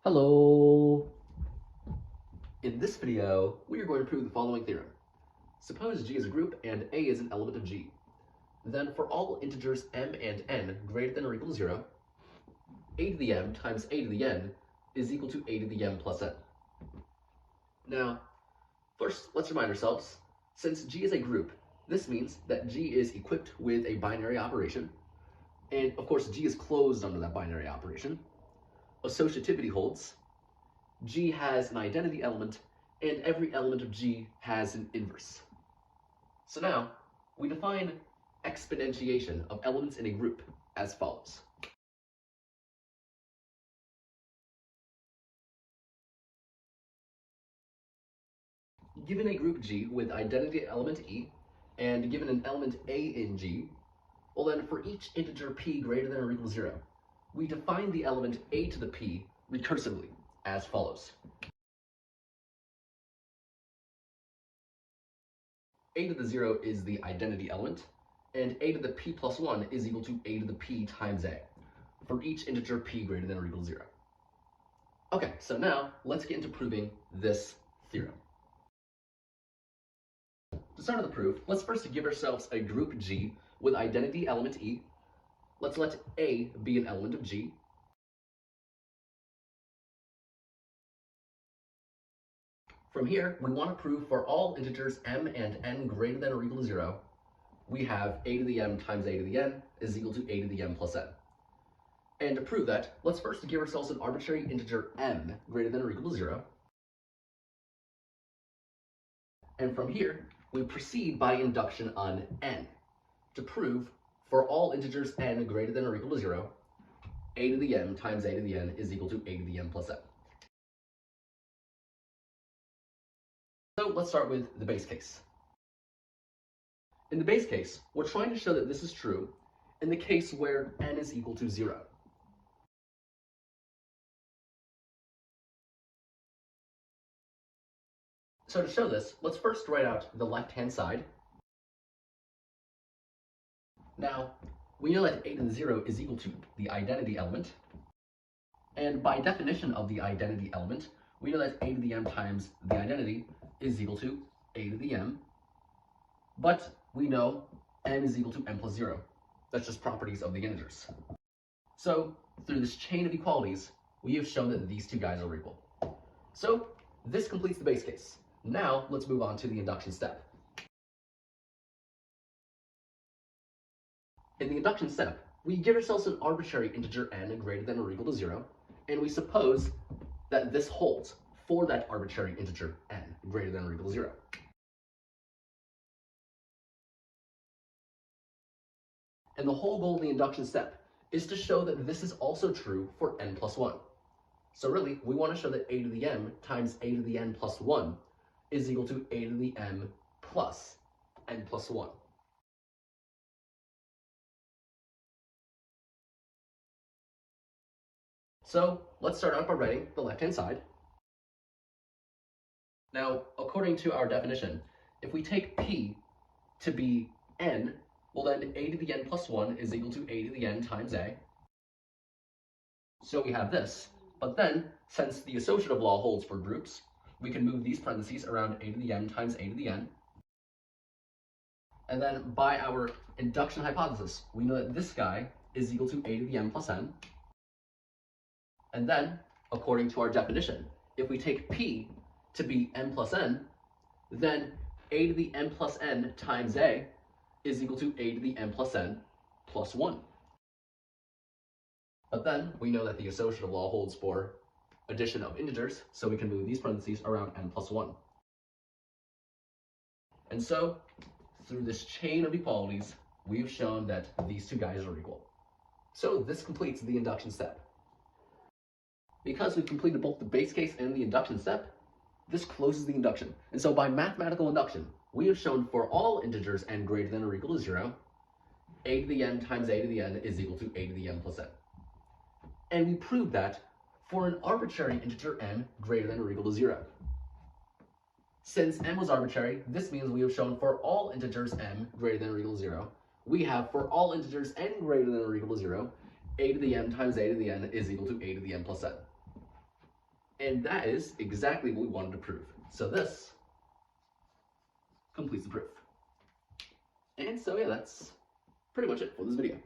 Hello! In this video, we are going to prove the following theorem. Suppose G is a group and A is an element of G. Then for all integers m and n greater than or equal to 0, a to the m times a to the n is equal to a to the m plus n. Now, first, let's remind ourselves, since G is a group, this means that G is equipped with a binary operation, and of course G is closed under that binary operation. Associativity holds. G has an identity element, and every element of G has an inverse. So now, we define exponentiation of elements in a group as follows. Given a group G with identity element E, and given an element A in G, well then for each integer p greater than or equal to 0, we define the element a to the p recursively as follows. A to the 0 is the identity element, and a to the p plus 1 is equal to a to the p times a, for each integer p greater than or equal to 0. Okay, so now let's get into proving this theorem. To start on the proof, let's first give ourselves a group G with identity element E. Let's let A be an element of G. From here, we want to prove for all integers m and n greater than or equal to 0, we have a to the m times a to the n is equal to a to the m plus n. And to prove that, let's first give ourselves an arbitrary integer m greater than or equal to 0. And from here, we proceed by induction on n to prove for all integers n greater than or equal to 0, a to the m times a to the n is equal to a to the m plus n. So let's start with the base case. In the base case, we're trying to show that this is true in the case where n is equal to 0. So to show this, let's first write out the left-hand side. Now, we know that a to the 0 is equal to the identity element. And by definition of the identity element, we know that a to the m times the identity is equal to a to the m. But we know n is equal to m plus 0. That's just properties of the integers. So through this chain of equalities, we have shown that these two guys are equal. So this completes the base case. Now let's move on to the induction step. In the induction step, we give ourselves an arbitrary integer n greater than or equal to 0, and we suppose that this holds for that arbitrary integer n greater than or equal to 0. And the whole goal of the induction step is to show that this is also true for n plus 1. So really, we want to show that a to the m times a to the n plus 1 is equal to a to the m plus n plus 1. So let's start out by writing the left-hand side. Now, according to our definition, if we take p to be n, well then a to the n plus 1 is equal to a to the n times a. So we have this, but then, since the associative law holds for groups, we can move these parentheses around a to the m times a to the n. And then by our induction hypothesis, we know that this guy is equal to a to the m plus n. And then, according to our definition, if we take p to be n plus n, then a to the n plus n times a is equal to a to the n plus n plus 1. But then we know that the associative law holds for addition of integers, so we can move these parentheses around n plus 1. And so, through this chain of equalities, we've shown that these two guys are equal. So this completes the induction step. Because we've completed both the base case and the induction step, this closes the induction. And so by mathematical induction, we have shown for all integers n greater than or equal to 0, a to the n times a to the n is equal to a to the n plus n. And we proved that for an arbitrary integer n greater than or equal to 0. Since n was arbitrary, this means we have shown for all integers m greater than or equal to 0, we have for all integers n greater than or equal to 0, a to the m times a to the n is equal to a to the n plus n. And that is exactly what we wanted to prove. So this completes the proof. And so yeah, that's pretty much it for this video.